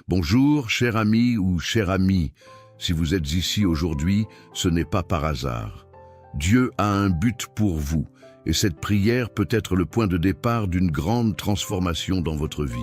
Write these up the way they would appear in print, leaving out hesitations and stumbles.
Bonjour, cher ami ou chère amie. Si vous êtes ici aujourd'hui, ce n'est pas par hasard. Dieu a un but pour vous, et cette prière peut être le point de départ d'une grande transformation dans votre vie.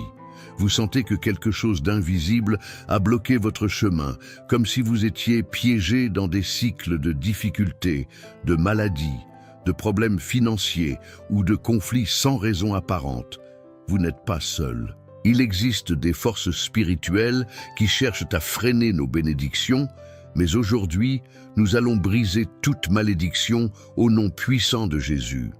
Vous sentez que quelque chose d'invisible a bloqué votre chemin, comme si vous étiez piégé dans des cycles de difficultés, de maladies, de problèmes financiers ou de conflits sans raison apparente. Vous n'êtes pas seul. Il existe des forces spirituelles qui cherchent à freiner nos bénédictions, mais aujourd'hui, nous allons briser toute malédiction au nom puissant de Jésus.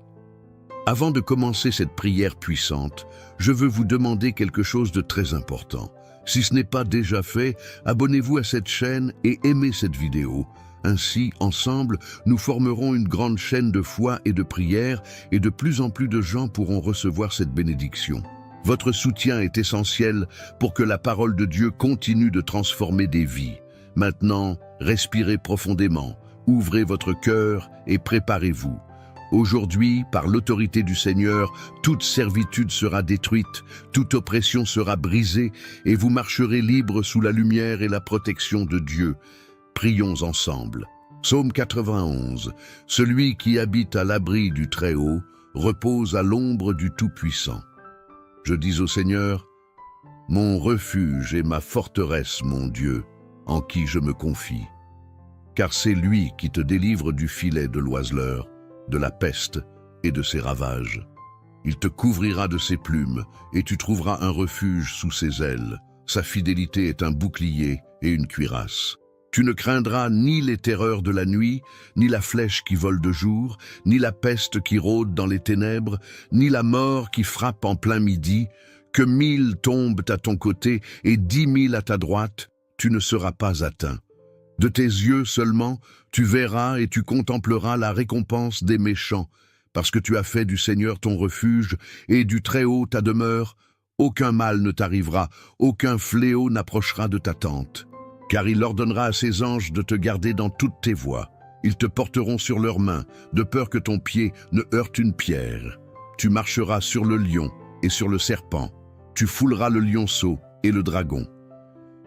Avant de commencer cette prière puissante, je veux vous demander quelque chose de très important. Si ce n'est pas déjà fait, abonnez-vous à cette chaîne et aimez cette vidéo. Ainsi, ensemble, nous formerons une grande chaîne de foi et de prière et de plus en plus de gens pourront recevoir cette bénédiction. Votre soutien est essentiel pour que la parole de Dieu continue de transformer des vies. Maintenant, respirez profondément, ouvrez votre cœur et préparez-vous. Aujourd'hui, par l'autorité du Seigneur, toute servitude sera détruite, toute oppression sera brisée et vous marcherez libre sous la lumière et la protection de Dieu. Prions ensemble. Psaume 91. Celui qui habite à l'abri du Très-Haut repose à l'ombre du Tout-Puissant. Je dis au Seigneur, mon refuge et ma forteresse, mon Dieu, en qui je me confie. Car c'est lui qui te délivre du filet de l'oiseleur, de la peste et de ses ravages. Il te couvrira de ses plumes et tu trouveras un refuge sous ses ailes. Sa fidélité est un bouclier et une cuirasse. Tu ne craindras ni les terreurs de la nuit, ni la flèche qui vole de jour, ni la peste qui rôde dans les ténèbres, ni la mort qui frappe en plein midi. Que 1000 tombent à ton côté et 10 000 à ta droite, tu ne seras pas atteint. De tes yeux seulement, tu verras et tu contempleras la récompense des méchants, parce que tu as fait du Seigneur ton refuge et du Très-Haut ta demeure. Aucun mal ne t'arrivera, aucun fléau n'approchera de ta tente. Car il ordonnera à ses anges de te garder dans toutes tes voies. Ils te porteront sur leurs mains, de peur que ton pied ne heurte une pierre. Tu marcheras sur le lion et sur le serpent. Tu fouleras le lionceau et le dragon.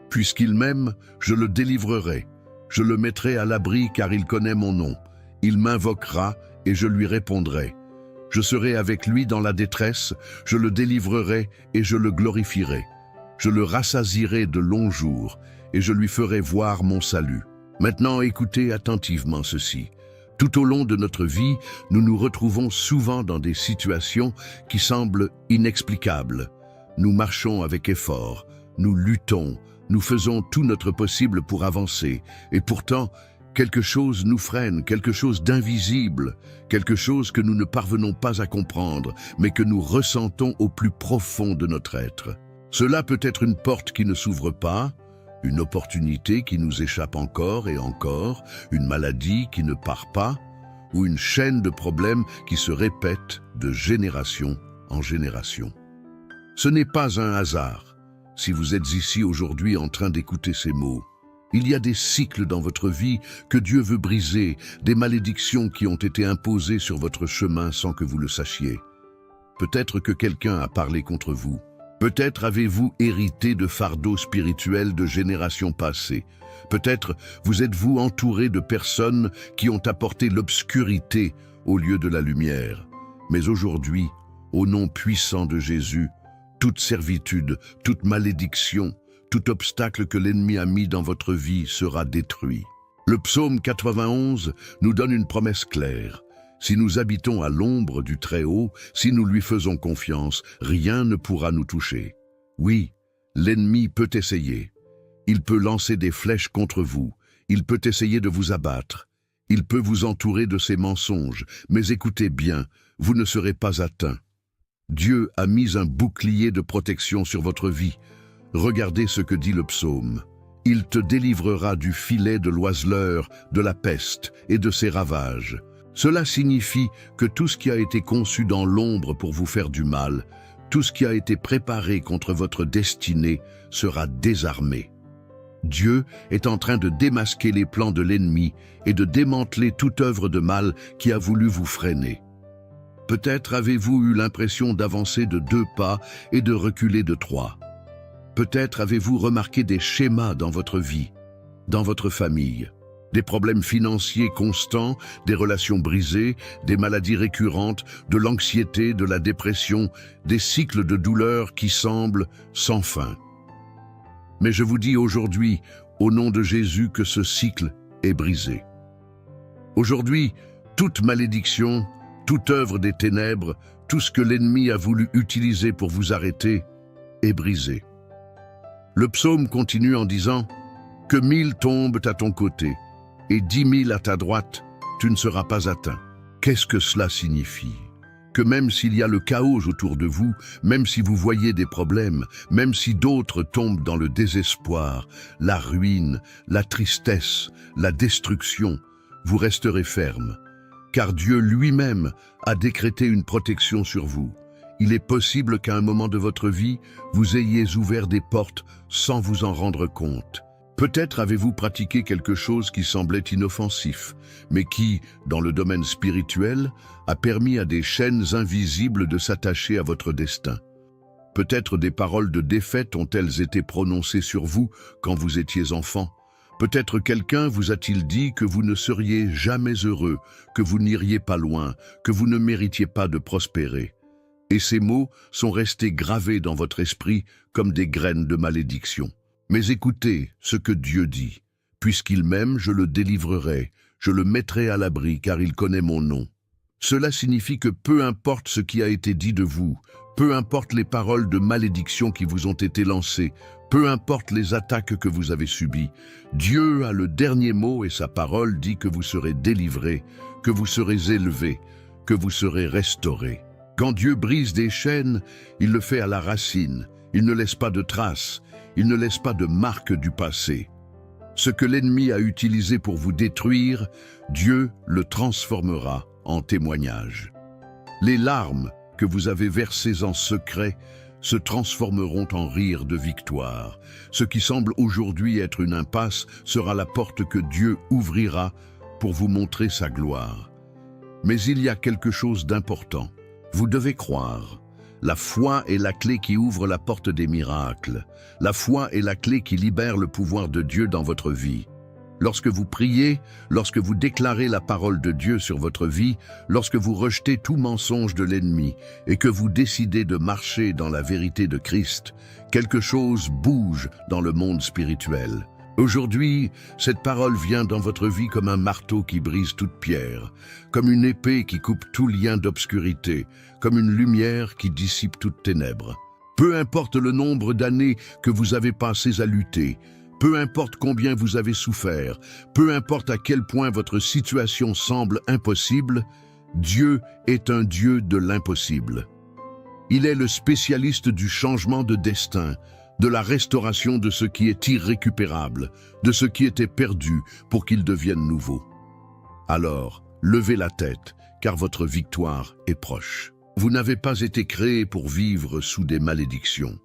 Puisqu'il m'aime, je le délivrerai. Je le mettrai à l'abri car il connaît mon nom. Il m'invoquera et je lui répondrai. Je serai avec lui dans la détresse, je le délivrerai et je le glorifierai. Je le rassasierai de longs jours et je lui ferai voir mon salut. Maintenant, écoutez attentivement ceci. Tout au long de notre vie, nous nous retrouvons souvent dans des situations qui semblent inexplicables. Nous marchons avec effort, nous luttons, nous faisons tout notre possible pour avancer. Et pourtant, quelque chose nous freine, quelque chose d'invisible, quelque chose que nous ne parvenons pas à comprendre, mais que nous ressentons au plus profond de notre être. Cela peut être une porte qui ne s'ouvre pas, une opportunité qui nous échappe encore et encore, une maladie qui ne part pas, ou une chaîne de problèmes qui se répète de génération en génération. Ce n'est pas un hasard. Si vous êtes ici aujourd'hui en train d'écouter ces mots, il y a des cycles dans votre vie que Dieu veut briser, des malédictions qui ont été imposées sur votre chemin sans que vous le sachiez. Peut-être que quelqu'un a parlé contre vous. Peut-être avez-vous hérité de fardeaux spirituels de générations passées. Peut-être vous êtes-vous entouré de personnes qui ont apporté l'obscurité au lieu de la lumière. Mais aujourd'hui, au nom puissant de Jésus, toute servitude, toute malédiction, tout obstacle que l'ennemi a mis dans votre vie sera détruit. Le psaume 91 nous donne une promesse claire. Si nous habitons à l'ombre du Très-Haut, si nous lui faisons confiance, rien ne pourra nous toucher. Oui, l'ennemi peut essayer. Il peut lancer des flèches contre vous. Il peut essayer de vous abattre. Il peut vous entourer de ses mensonges. Mais écoutez bien, vous ne serez pas atteints. Dieu a mis un bouclier de protection sur votre vie. Regardez ce que dit le psaume. Il te délivrera du filet de l'oiseleur, de la peste et de ses ravages. Cela signifie que tout ce qui a été conçu dans l'ombre pour vous faire du mal, tout ce qui a été préparé contre votre destinée sera désarmé. Dieu est en train de démasquer les plans de l'ennemi et de démanteler toute œuvre de mal qui a voulu vous freiner. Peut-être avez-vous eu l'impression d'avancer de 2 pas et de reculer de 3. Peut-être avez-vous remarqué des schémas dans votre vie, dans votre famille. Des problèmes financiers constants, des relations brisées, des maladies récurrentes, de l'anxiété, de la dépression, des cycles de douleur qui semblent sans fin. Mais je vous dis aujourd'hui, au nom de Jésus, que ce cycle est brisé. Aujourd'hui, toute malédiction, toute œuvre des ténèbres, tout ce que l'ennemi a voulu utiliser pour vous arrêter, est brisé. Le psaume continue en disant « Que 1000 tombent à ton côté, et 10 000 à ta droite, tu ne seras pas atteint. » Qu'est-ce que cela signifie? Que même s'il y a le chaos autour de vous, même si vous voyez des problèmes, même si d'autres tombent dans le désespoir, la ruine, la tristesse, la destruction, vous resterez ferme, car Dieu lui-même a décrété une protection sur vous. Il est possible qu'à un moment de votre vie, vous ayez ouvert des portes sans vous en rendre compte. Peut-être avez-vous pratiqué quelque chose qui semblait inoffensif, mais qui, dans le domaine spirituel, a permis à des chaînes invisibles de s'attacher à votre destin. Peut-être des paroles de défaite ont-elles été prononcées sur vous quand vous étiez enfant. Peut-être quelqu'un vous a-t-il dit que vous ne seriez jamais heureux, que vous n'iriez pas loin, que vous ne méritiez pas de prospérer. Et ces mots sont restés gravés dans votre esprit comme des graines de malédiction. Mais écoutez ce que Dieu dit. Puisqu'il m'aime, je le délivrerai, je le mettrai à l'abri, car il connaît mon nom. Cela signifie que peu importe ce qui a été dit de vous, peu importe les paroles de malédiction qui vous ont été lancées, peu importe les attaques que vous avez subies, Dieu a le dernier mot et sa parole dit que vous serez délivrés, que vous serez élevés, que vous serez restaurés. Quand Dieu brise des chaînes, il le fait à la racine, il ne laisse pas de traces, il ne laisse pas de marque du passé. Ce que l'ennemi a utilisé pour vous détruire, Dieu le transformera en témoignage. Les larmes que vous avez versées en secret se transformeront en rires de victoire. Ce qui semble aujourd'hui être une impasse sera la porte que Dieu ouvrira pour vous montrer sa gloire. Mais il y a quelque chose d'important. Vous devez croire. La foi est la clé qui ouvre la porte des miracles. La foi est la clé qui libère le pouvoir de Dieu dans votre vie. Lorsque vous priez, lorsque vous déclarez la parole de Dieu sur votre vie, lorsque vous rejetez tout mensonge de l'ennemi et que vous décidez de marcher dans la vérité de Christ, quelque chose bouge dans le monde spirituel. Aujourd'hui, cette parole vient dans votre vie comme un marteau qui brise toute pierre, comme une épée qui coupe tout lien d'obscurité, comme une lumière qui dissipe toute ténèbres. Peu importe le nombre d'années que vous avez passées à lutter, peu importe combien vous avez souffert, peu importe à quel point votre situation semble impossible, Dieu est un Dieu de l'impossible. Il est le spécialiste du changement de destin, de la restauration de ce qui est irrécupérable, de ce qui était perdu pour qu'il devienne nouveau. Alors, levez la tête, car votre victoire est proche. Vous n'avez pas été créé pour vivre sous des malédictions.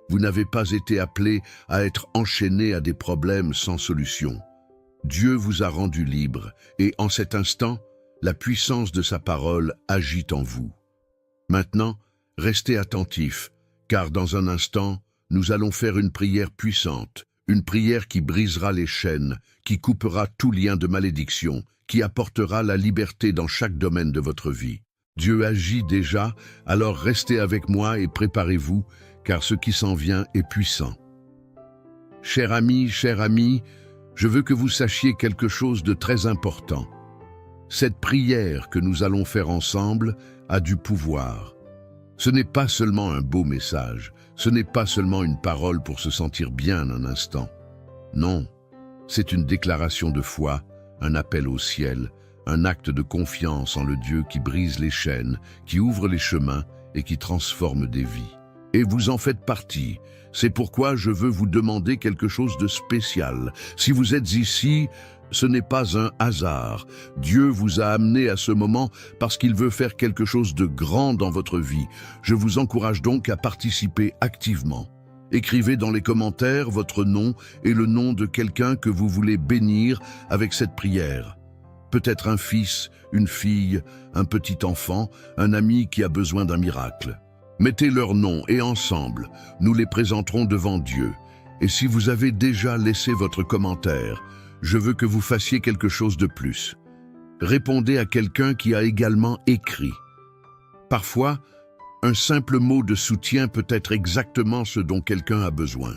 Vous n'avez pas été appelé à être enchaîné à des problèmes sans solution. Dieu vous a rendu libre, et en cet instant, la puissance de sa parole agit en vous. Maintenant, restez attentifs, car dans un instant, nous allons faire une prière puissante, une prière qui brisera les chaînes, qui coupera tout lien de malédiction, qui apportera la liberté dans chaque domaine de votre vie. Dieu agit déjà, alors restez avec moi et préparez-vous, car ce qui s'en vient est puissant. Cher ami, je veux que vous sachiez quelque chose de très important. Cette prière que nous allons faire ensemble a du pouvoir. Ce n'est pas seulement un beau message, ce n'est pas seulement une parole pour se sentir bien un instant. Non, c'est une déclaration de foi, un appel au ciel, un acte de confiance en le Dieu qui brise les chaînes, qui ouvre les chemins et qui transforme des vies. Et vous en faites partie. C'est pourquoi je veux vous demander quelque chose de spécial. Si vous êtes ici, ce n'est pas un hasard. Dieu vous a amené à ce moment parce qu'il veut faire quelque chose de grand dans votre vie. Je vous encourage donc à participer activement. Écrivez dans les commentaires votre nom et le nom de quelqu'un que vous voulez bénir avec cette prière. Peut-être un fils, une fille, un petit enfant, un ami qui a besoin d'un miracle. Mettez leurs noms et ensemble, nous les présenterons devant Dieu. Et si vous avez déjà laissé votre commentaire, je veux que vous fassiez quelque chose de plus. Répondez à quelqu'un qui a également écrit. Parfois, un simple mot de soutien peut être exactement ce dont quelqu'un a besoin.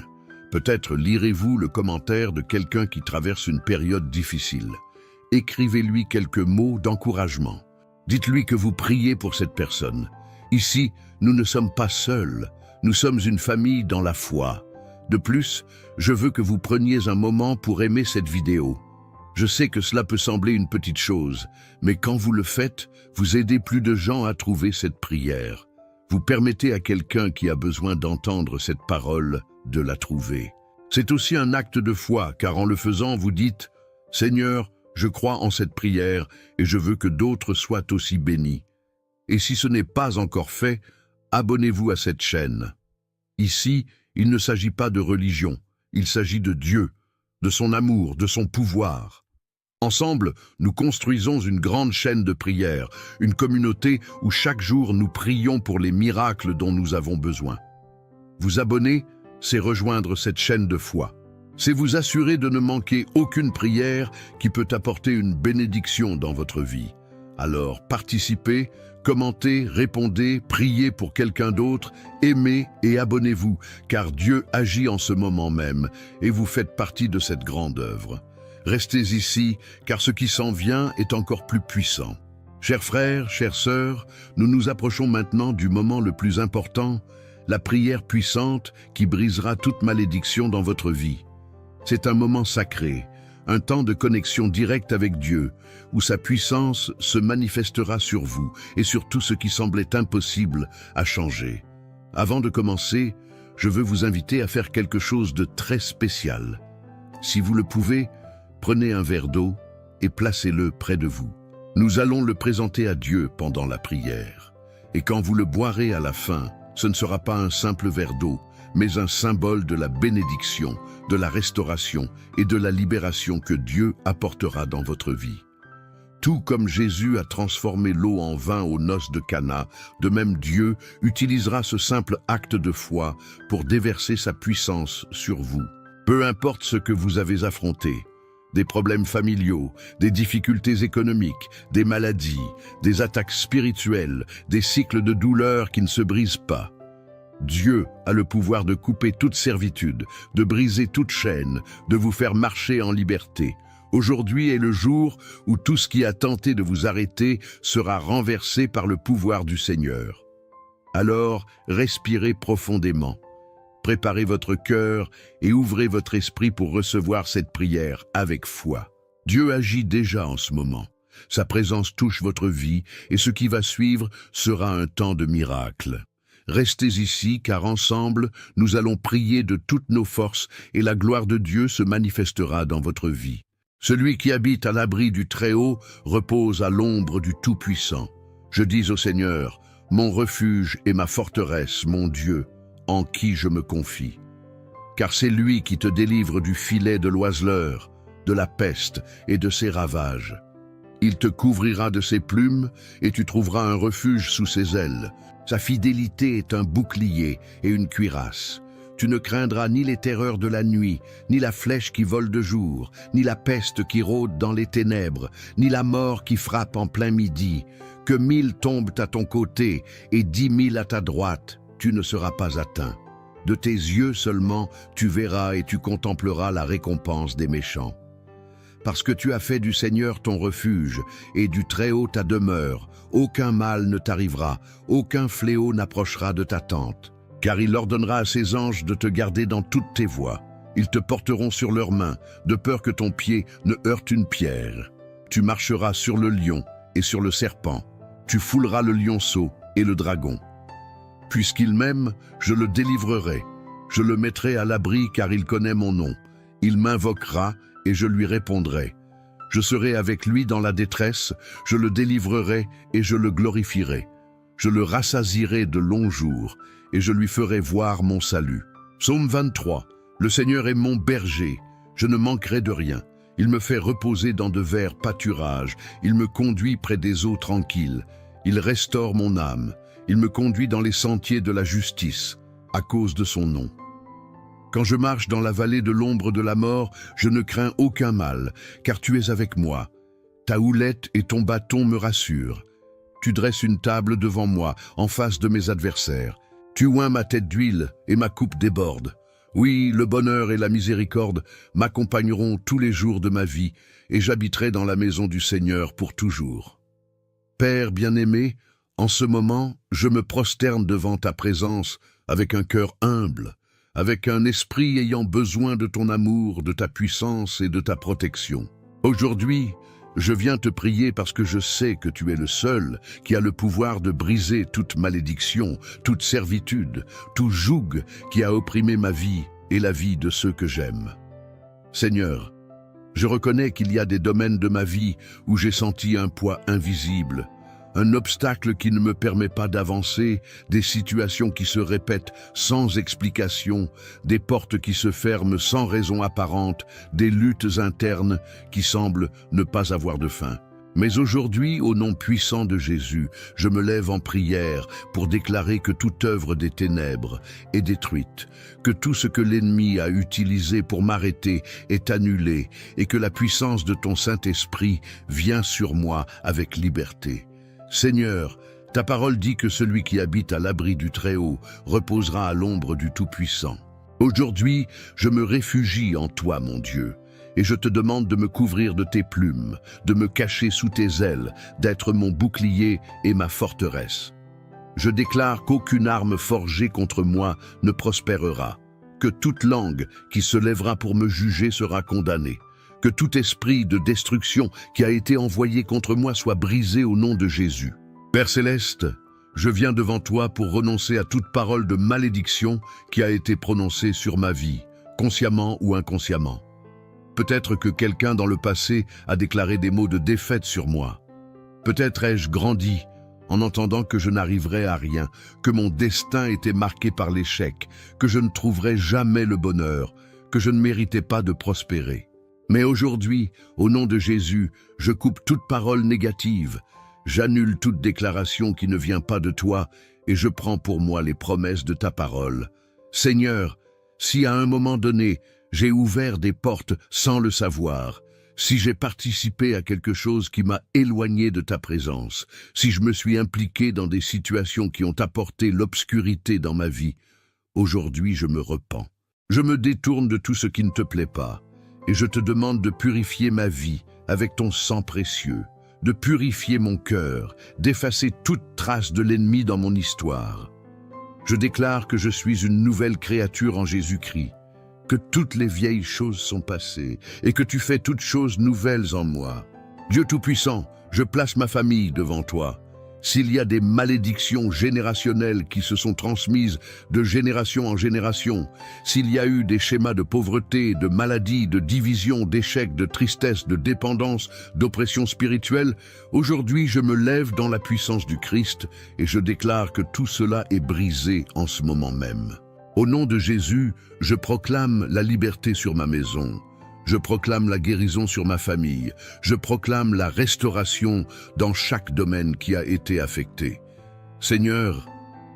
Peut-être lirez-vous le commentaire de quelqu'un qui traverse une période difficile. Écrivez-lui quelques mots d'encouragement. Dites-lui que vous priez pour cette personne. Ici, nous ne sommes pas seuls, nous sommes une famille dans la foi. De plus, je veux que vous preniez un moment pour aimer cette vidéo. Je sais que cela peut sembler une petite chose, mais quand vous le faites, vous aidez plus de gens à trouver cette prière. Vous permettez à quelqu'un qui a besoin d'entendre cette parole de la trouver. C'est aussi un acte de foi, car en le faisant, vous dites « Seigneur, je crois en cette prière et je veux que d'autres soient aussi bénis. » Et si ce n'est pas encore fait, abonnez-vous à cette chaîne. Ici, il ne s'agit pas de religion, il s'agit de Dieu, de son amour, de son pouvoir. Ensemble, nous construisons une grande chaîne de prière, une communauté où chaque jour nous prions pour les miracles dont nous avons besoin. Vous abonner, c'est rejoindre cette chaîne de foi. C'est vous assurer de ne manquer aucune prière qui peut apporter une bénédiction dans votre vie. Alors participez, commentez, répondez, priez pour quelqu'un d'autre, aimez et abonnez-vous, car Dieu agit en ce moment même et vous faites partie de cette grande œuvre. Restez ici, car ce qui s'en vient est encore plus puissant. Chers frères, chères sœurs, nous nous approchons maintenant du moment le plus important, la prière puissante qui brisera toute malédiction dans votre vie. C'est un moment sacré, un temps de connexion directe avec Dieu, où sa puissance se manifestera sur vous et sur tout ce qui semblait impossible à changer. Avant de commencer, je veux vous inviter à faire quelque chose de très spécial. Si vous le pouvez, prenez un verre d'eau et placez-le près de vous. Nous allons le présenter à Dieu pendant la prière. Et quand vous le boirez à la fin, ce ne sera pas un simple verre d'eau, mais un symbole de la bénédiction, de la restauration et de la libération que Dieu apportera dans votre vie. Tout comme Jésus a transformé l'eau en vin aux noces de Cana, de même Dieu utilisera ce simple acte de foi pour déverser sa puissance sur vous. Peu importe ce que vous avez affronté, des problèmes familiaux, des difficultés économiques, des maladies, des attaques spirituelles, des cycles de douleur qui ne se brisent pas. Dieu a le pouvoir de couper toute servitude, de briser toute chaîne, de vous faire marcher en liberté. Aujourd'hui est le jour où tout ce qui a tenté de vous arrêter sera renversé par le pouvoir du Seigneur. Alors, respirez profondément. Préparez votre cœur et ouvrez votre esprit pour recevoir cette prière avec foi. Dieu agit déjà en ce moment. Sa présence touche votre vie et ce qui va suivre sera un temps de miracle. Restez ici, car ensemble, nous allons prier de toutes nos forces et la gloire de Dieu se manifestera dans votre vie. Celui qui habite à l'abri du Très-Haut repose à l'ombre du Tout-Puissant. Je dis au Seigneur, mon refuge et ma forteresse, mon Dieu, en qui je me confie. Car c'est lui qui te délivre du filet de l'oiseleur, de la peste et de ses ravages. Il te couvrira de ses plumes et tu trouveras un refuge sous ses ailes. Sa fidélité est un bouclier et une cuirasse. Tu ne craindras ni les terreurs de la nuit, ni la flèche qui vole de jour, ni la peste qui rôde dans les ténèbres, ni la mort qui frappe en plein midi. Que 1000 tombent à ton côté et 10 000 à ta droite, tu ne seras pas atteint. De tes yeux seulement, tu verras et tu contempleras la récompense des méchants. Parce que tu as fait du Seigneur ton refuge et du Très-Haut ta demeure, aucun mal ne t'arrivera, aucun fléau n'approchera de ta tente. Car il ordonnera à ses anges de te garder dans toutes tes voies. Ils te porteront sur leurs mains, de peur que ton pied ne heurte une pierre. Tu marcheras sur le lion et sur le serpent. Tu fouleras le lionceau et le dragon. Puisqu'il m'aime, je le délivrerai. Je le mettrai à l'abri car il connaît mon nom. Il m'invoquera et je lui répondrai. Je serai avec lui dans la détresse, je le délivrerai et je le glorifierai. Je le rassasierai de longs jours et je lui ferai voir mon salut. Psaume 23. Le Seigneur est mon berger, je ne manquerai de rien. Il me fait reposer dans de verts pâturages, il me conduit près des eaux tranquilles. Il restaure mon âme. Il me conduit dans les sentiers de la justice, à cause de son nom. Quand je marche dans la vallée de l'ombre de la mort, je ne crains aucun mal, car tu es avec moi. Ta houlette et ton bâton me rassurent. Tu dresses une table devant moi, en face de mes adversaires. Tu oins ma tête d'huile et ma coupe déborde. Oui, le bonheur et la miséricorde m'accompagneront tous les jours de ma vie, et j'habiterai dans la maison du Seigneur pour toujours. Père bien-aimé, en ce moment, je me prosterne devant ta présence avec un cœur humble, avec un esprit ayant besoin de ton amour, de ta puissance et de ta protection. Aujourd'hui, je viens te prier parce que je sais que tu es le seul qui a le pouvoir de briser toute malédiction, toute servitude, tout joug qui a opprimé ma vie et la vie de ceux que j'aime. Seigneur, je reconnais qu'il y a des domaines de ma vie où j'ai senti un poids invisible, un obstacle qui ne me permet pas d'avancer, des situations qui se répètent sans explication, des portes qui se ferment sans raison apparente, des luttes internes qui semblent ne pas avoir de fin. Mais aujourd'hui, au nom puissant de Jésus, je me lève en prière pour déclarer que toute œuvre des ténèbres est détruite, que tout ce que l'ennemi a utilisé pour m'arrêter est annulé et que la puissance de ton Saint-Esprit vient sur moi avec liberté. Seigneur, ta parole dit que celui qui habite à l'abri du Très-Haut reposera à l'ombre du Tout-Puissant. Aujourd'hui, je me réfugie en toi, mon Dieu, et je te demande de me couvrir de tes plumes, de me cacher sous tes ailes, d'être mon bouclier et ma forteresse. Je déclare qu'aucune arme forgée contre moi ne prospérera, que toute langue qui se lèvera pour me juger sera condamnée. Que tout esprit de destruction qui a été envoyé contre moi soit brisé au nom de Jésus. Père Céleste, je viens devant toi pour renoncer à toute parole de malédiction qui a été prononcée sur ma vie, consciemment ou inconsciemment. Peut-être que quelqu'un dans le passé a déclaré des mots de défaite sur moi. Peut-être ai-je grandi en entendant que je n'arriverais à rien, que mon destin était marqué par l'échec, que je ne trouverais jamais le bonheur, que je ne méritais pas de prospérer. Mais aujourd'hui, au nom de Jésus, je coupe toute parole négative, j'annule toute déclaration qui ne vient pas de toi et je prends pour moi les promesses de ta parole. Seigneur, si à un moment donné, j'ai ouvert des portes sans le savoir, si j'ai participé à quelque chose qui m'a éloigné de ta présence, si je me suis impliqué dans des situations qui ont apporté l'obscurité dans ma vie, aujourd'hui je me repens. Je me détourne de tout ce qui ne te plaît pas. Et je te demande de purifier ma vie avec ton sang précieux, de purifier mon cœur, d'effacer toute trace de l'ennemi dans mon histoire. Je déclare que je suis une nouvelle créature en Jésus-Christ, que toutes les vieilles choses sont passées et que tu fais toutes choses nouvelles en moi. Dieu Tout-Puissant, je place ma famille devant toi. S'il y a des malédictions générationnelles qui se sont transmises de génération en génération, s'il y a eu des schémas de pauvreté, de maladie, de division, d'échec, de tristesse, de dépendance, d'oppression spirituelle, aujourd'hui je me lève dans la puissance du Christ et je déclare que tout cela est brisé en ce moment même. Au nom de Jésus, je proclame la liberté sur ma maison. Je proclame la guérison sur ma famille. Je proclame la restauration dans chaque domaine qui a été affecté. Seigneur,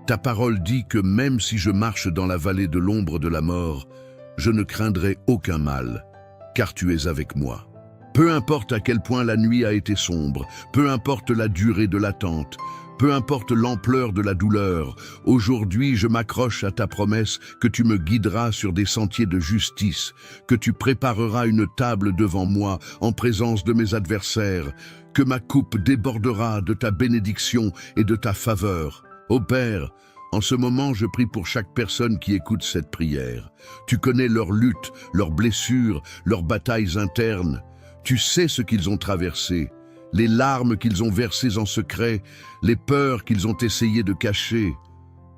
ta parole dit que même si je marche dans la vallée de l'ombre de la mort, je ne craindrai aucun mal, car tu es avec moi. Peu importe à quel point la nuit a été sombre, peu importe la durée de l'attente, peu importe l'ampleur de la douleur, aujourd'hui je m'accroche à ta promesse que tu me guideras sur des sentiers de justice, que tu prépareras une table devant moi en présence de mes adversaires, que ma coupe débordera de ta bénédiction et de ta faveur. Ô Père, en ce moment, je prie pour chaque personne qui écoute cette prière. Tu connais leurs luttes, leurs blessures, leurs batailles internes. Tu sais ce qu'ils ont traversé. Les larmes qu'ils ont versées en secret, les peurs qu'ils ont essayé de cacher.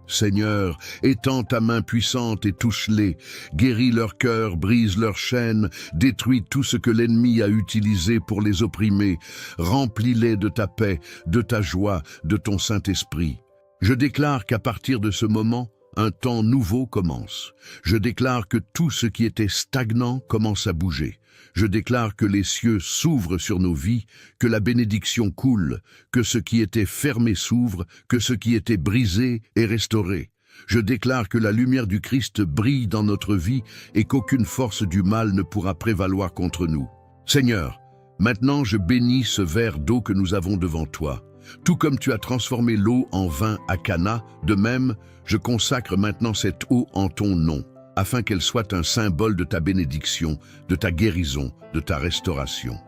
Seigneur, étends ta main puissante et touche-les, guéris leur cœur, brise leurs chaînes, détruis tout ce que l'ennemi a utilisé pour les opprimer, remplis-les de ta paix, de ta joie, de ton Saint-Esprit. Je déclare qu'à partir de ce moment, Un temps nouveau commence. Je déclare que tout ce qui était stagnant commence à bouger. Je déclare que les cieux s'ouvrent sur nos vies, que la bénédiction coule, que ce qui était fermé s'ouvre, que ce qui était brisé est restauré. Je déclare que la lumière du Christ brille dans notre vie et qu'aucune force du mal ne pourra prévaloir contre nous. Seigneur, maintenant je bénis ce verre d'eau que nous avons devant toi. Tout comme tu as transformé l'eau en vin à Cana, de même, je consacre maintenant cette eau en ton nom, afin qu'elle soit un symbole de ta bénédiction, de ta guérison, de ta restauration.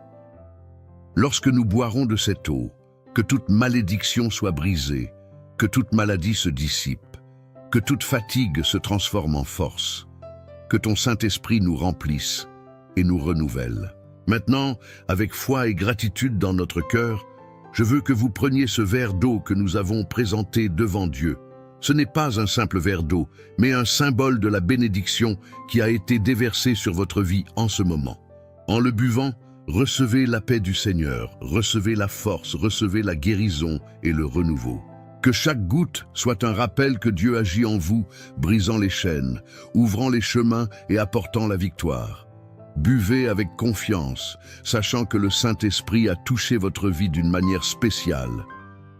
Lorsque nous boirons de cette eau, que toute malédiction soit brisée, que toute maladie se dissipe, que toute fatigue se transforme en force, que ton Saint-Esprit nous remplisse et nous renouvelle. Maintenant, avec foi et gratitude dans notre cœur, je veux que vous preniez ce verre d'eau que nous avons présenté devant Dieu. Ce n'est pas un simple verre d'eau, mais un symbole de la bénédiction qui a été déversée sur votre vie en ce moment. En le buvant, recevez la paix du Seigneur, recevez la force, recevez la guérison et le renouveau. Que chaque goutte soit un rappel que Dieu agit en vous, brisant les chaînes, ouvrant les chemins et apportant la victoire. Buvez avec confiance, sachant que le Saint-Esprit a touché votre vie d'une manière spéciale.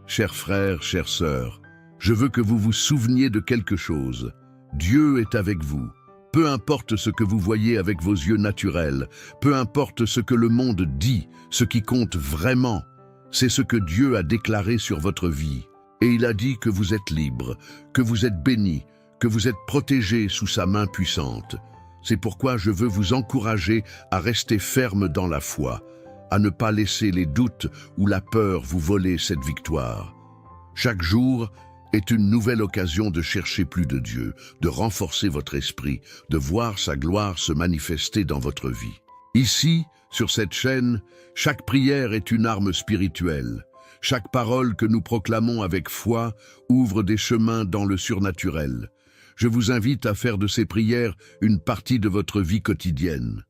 Chers frères, chères sœurs, je veux que vous vous souveniez de quelque chose. Dieu est avec vous. Peu importe ce que vous voyez avec vos yeux naturels, peu importe ce que le monde dit, ce qui compte vraiment, c'est ce que Dieu a déclaré sur votre vie. Et il a dit que vous êtes libre, que vous êtes bénis, que vous êtes protégés sous sa main puissante. C'est pourquoi je veux vous encourager à rester ferme dans la foi, à ne pas laisser les doutes ou la peur vous voler cette victoire. Chaque jour est une nouvelle occasion de chercher plus de Dieu, de renforcer votre esprit, de voir sa gloire se manifester dans votre vie. Ici, sur cette chaîne, chaque prière est une arme spirituelle. Chaque parole que nous proclamons avec foi ouvre des chemins dans le surnaturel. Je vous invite à faire de ces prières une partie de votre vie quotidienne.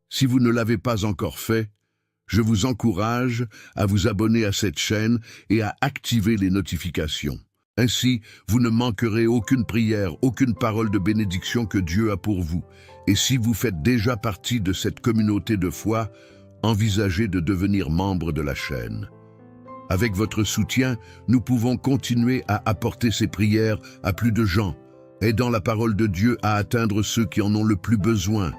Si vous ne l'avez pas encore fait, je vous encourage à vous abonner à cette chaîne et à activer les notifications. Ainsi, vous ne manquerez aucune prière, aucune parole de bénédiction que Dieu a pour vous. Et si vous faites déjà partie de cette communauté de foi, envisagez de devenir membre de la chaîne. Avec votre soutien, nous pouvons continuer à apporter ces prières à plus de gens, aidant la parole de Dieu à atteindre ceux qui en ont le plus besoin.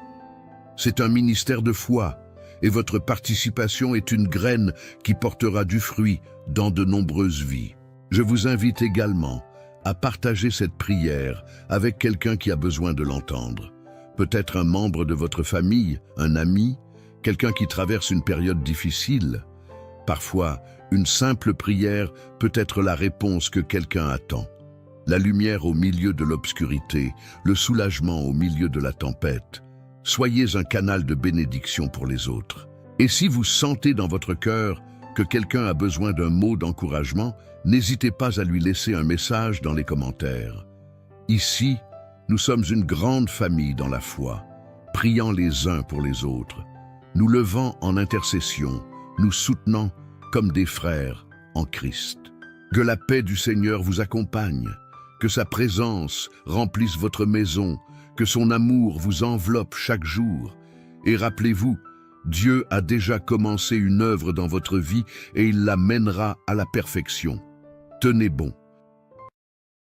C'est un ministère de foi, et votre participation est une graine qui portera du fruit dans de nombreuses vies. Je vous invite également à partager cette prière avec quelqu'un qui a besoin de l'entendre. Peut-être un membre de votre famille, un ami, quelqu'un qui traverse une période difficile. Parfois, une simple prière peut être la réponse que quelqu'un attend. La lumière au milieu de l'obscurité, le soulagement au milieu de la tempête. Soyez un canal de bénédiction pour les autres. Et si vous sentez dans votre cœur que quelqu'un a besoin d'un mot d'encouragement, n'hésitez pas à lui laisser un message dans les commentaires. Ici, nous sommes une grande famille dans la foi, priant les uns pour les autres, nous levant en intercession, nous soutenant comme des frères en Christ. Que la paix du Seigneur vous accompagne, que sa présence remplisse votre maison, que son amour vous enveloppe chaque jour. Et rappelez-vous, Dieu a déjà commencé une œuvre dans votre vie et il la mènera à la perfection. Tenez bon.